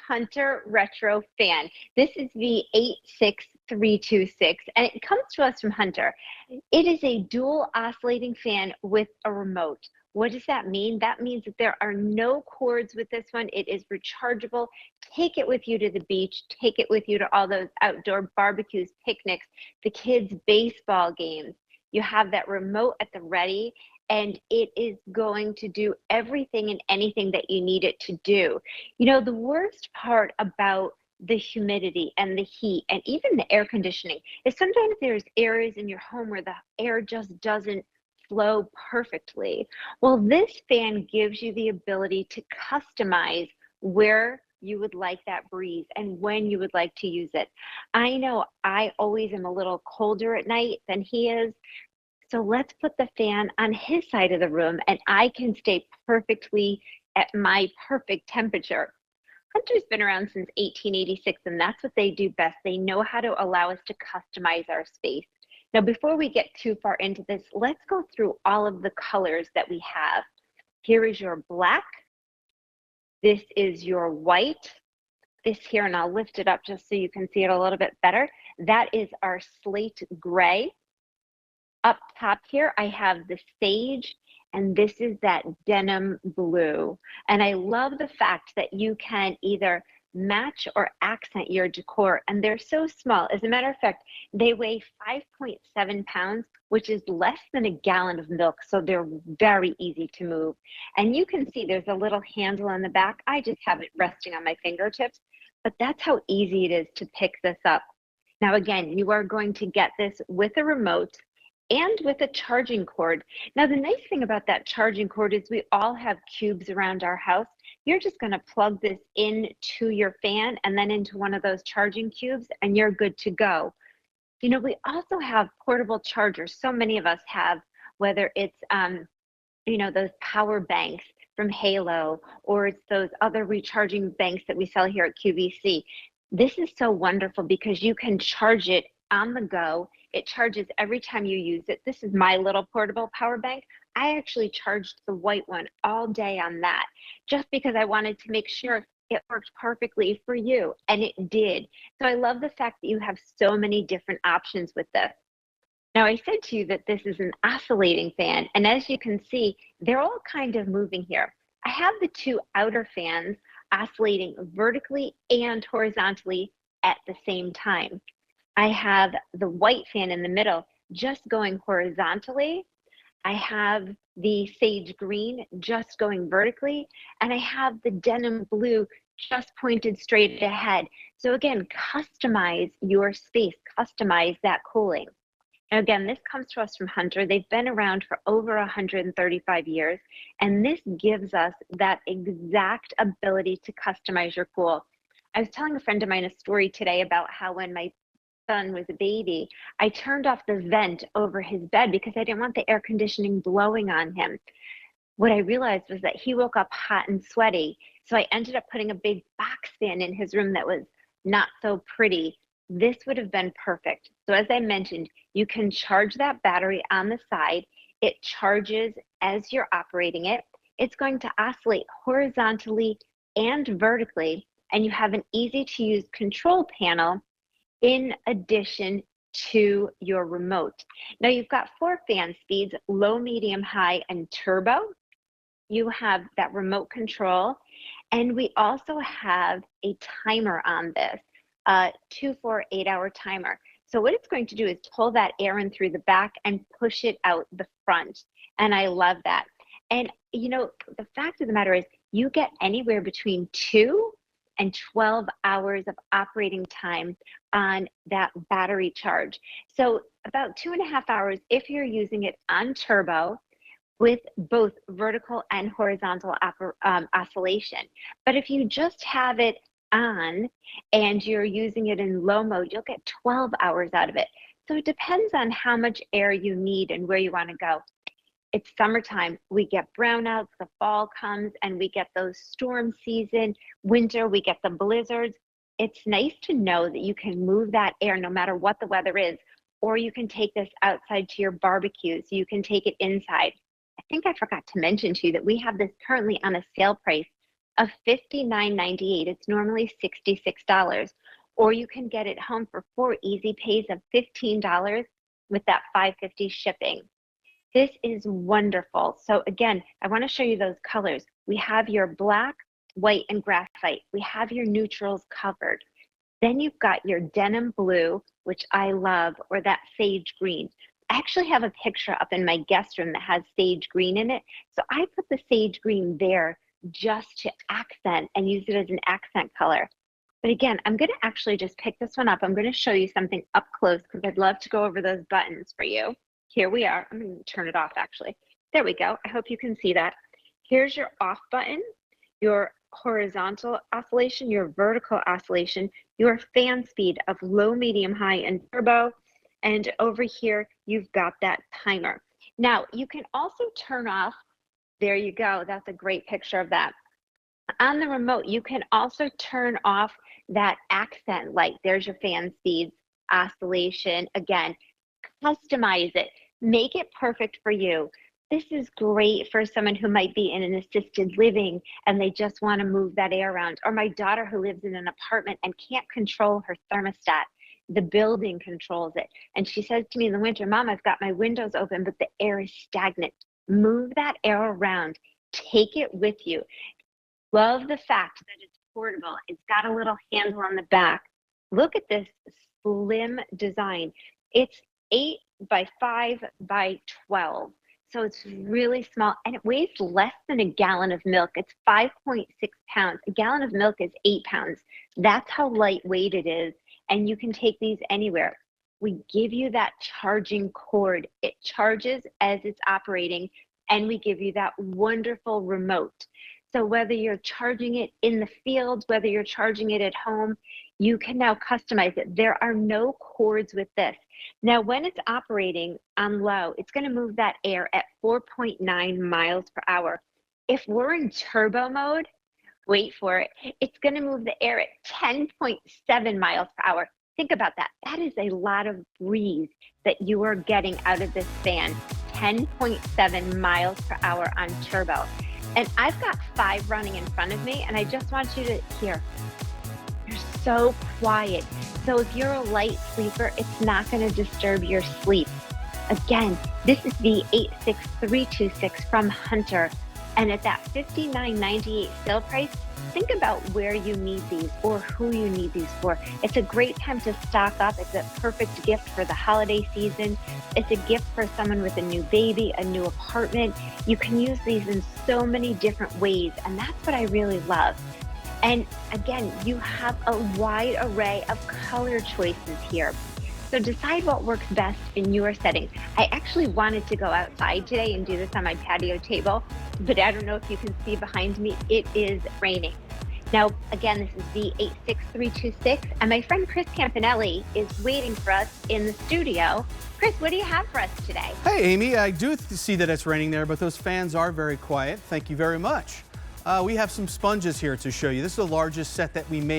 Hunter Retro fan. This is the 86326, and it comes to us from Hunter. It is a dual oscillating fan with a remote. What does that mean? That means that there are no cords with this one. It is rechargeable. Take it with you to the beach. Take it with you to all those outdoor barbecues, picnics, the kids' baseball games. You have that remote at the ready, and it is going to do everything and anything that you need it to do. You know, the worst part about the humidity and the heat and even the air conditioning is sometimes there's areas in your home where the air just doesn't flow perfectly. Well, this fan gives you the ability to customize where you would like that breeze and when you would like to use it. I know I always am a little colder at night than he is. So let's put the fan on his side of the room and I can stay perfectly at my perfect temperature. Hunter's been around since 1886, and that's what they do best. They know how to allow us to customize our space. Now, before we get too far into this, let's go through all of the colors that we have. Here is your black. This is your white. This here, and I'll lift it up just so you can see it a little bit better. That is our slate gray. Up top here, I have the sage, and this is that denim blue. And I love the fact that you can either match or accent your decor, and they're so small. As a matter of fact, they weigh 5.7 pounds, which is less than a gallon of milk, so they're very easy to move. And you can see there's a little handle on the back. I just have it resting on my fingertips, but that's how easy it is to pick this up. Now again, you are going to get this with a remote and with a charging cord. Now the nice thing about that charging cord is we all have cubes around our house. You're just going to plug this in to your fan and then into one of those charging cubes, and you're good to go. You know, we also have portable chargers. So many of us have, whether it's, you know, those power banks from Halo, or it's those other recharging banks that we sell here at QVC. This is so wonderful because you can charge it on the go. It charges every time you use it. This is my little portable power bank. I actually charged the white one all day on that, just because I wanted to make sure it worked perfectly for you, and it did. So I love the fact that you have so many different options with this. Now, I said to you that this is an oscillating fan, and as you can see, they're all kind of moving here. I have the two outer fans oscillating vertically and horizontally at the same time. I have the white fan in the middle just going horizontally. I have the sage green just going vertically, and I have the denim blue just pointed straight ahead. So again, customize your space, customize that cooling. Now again, this comes to us from Hunter. They've been around for over 135 years, and this gives us that exact ability to customize your cool. I was telling a friend of mine a story today about how when my son was a baby, I turned off the vent over his bed because I didn't want the air conditioning blowing on him. What I realized was that he woke up hot and sweaty. So I ended up putting a big box fan in his room that was not so pretty. This would have been perfect. So as I mentioned, you can charge that battery on the side. It charges as you're operating it. It's going to oscillate horizontally and vertically, and you have an easy to use control panel in addition to your remote. Now you've got 4 fan speeds: low, medium, high, and turbo. You have that remote control, and we also have a timer on this, 2, 4, 8-hour timer. So what it's going to do is pull that air in through the back and push it out the front, and I love that. And you know, the fact of the matter is you get anywhere between 2 and 12 hours of operating time on that battery charge. So about 2.5 hours if you're using it on turbo with both vertical and horizontal oscillation. But if you just have it on and you're using it in low mode, you'll get 12 hours out of it. So it depends on how much air you need and where you want to go. It's summertime, we get brownouts, the fall comes, and we get those storm season. Winter, we get the blizzards. It's nice to know that you can move that air no matter what the weather is, or you can take this outside to your barbecues. You can take it inside. I think I forgot to mention to you that we have this currently on a sale price of $59.98. It's normally $66. Or you can get it home for 4 easy pays of $15 with that $5.50 shipping. This is wonderful. So again, I want to show you those colors. We have your black, white, and graphite. We have your neutrals covered. Then you've got your denim blue, which I love, or that sage green. I actually have a picture up in my guest room that has sage green in it. So I put the sage green there just to accent and use it as an accent color. But again, I'm going to actually just pick this one up. I'm going to show you something up close because I'd love to go over those buttons for you. Here we are. I'm going to turn it off actually. There we go. I hope you can see that. Here's your off button, your horizontal oscillation, your vertical oscillation, your fan speed of low, medium, high, and turbo. And over here, you've got that timer. Now, you can also turn off, there you go. That's a great picture of that. On the remote, you can also turn off that accent light. There's your fan speeds, oscillation. Again, customize it. Make it perfect for you. This is great for someone who might be in an assisted living and they just want to move that air around. Or my daughter who lives in an apartment and can't control her thermostat. The building controls it. And she says to me in the winter, Mom, I've got my windows open, but the air is stagnant. Move that air around. Take it with you. Love the fact that it's portable. It's got a little handle on the back. Look at this slim design. It's 8 by 5 by 12. So it's really small and it weighs less than a gallon of milk. It's 5.6 pounds. A gallon of milk is 8 pounds. That's how lightweight it is. And you can take these anywhere. We give you that charging cord. It charges as it's operating, and we give you that wonderful remote. So whether you're charging it in the field, whether you're charging it at home, you can now customize it. There are no cords with this. Now, when it's operating on low, it's going to move that air at 4.9 miles per hour. If we're in turbo mode, wait for it, it's going to move the air at 10.7 miles per hour. Think about that. That is a lot of breeze that you are getting out of this fan. 10.7 miles per hour on turbo. And I've got 5 running in front of me, and I just want you to hear. You're so quiet. So if you're a light sleeper, it's not going to disturb your sleep. Again, this is the 86326 from Hunter. And at that $59.98 sale price, think about where you need these or who you need these for. It's a great time to stock up. It's a perfect gift for the holiday season. It's a gift for someone with a new baby, a new apartment. You can use these in so many different ways, and that's what I really love. And again, you have a wide array of color choices here. So decide what works best in your setting. I actually wanted to go outside today and do this on my patio table, but I don't know if you can see behind me, it is raining. Now, again, this is the 86326, and my friend Chris Campanelli is waiting for us in the studio. Chris, what do you have for us today? Hey, Amy, I do see that it's raining there, but those fans are very quiet. Thank you very much. We have some sponges here to show you. This is the largest set that we made.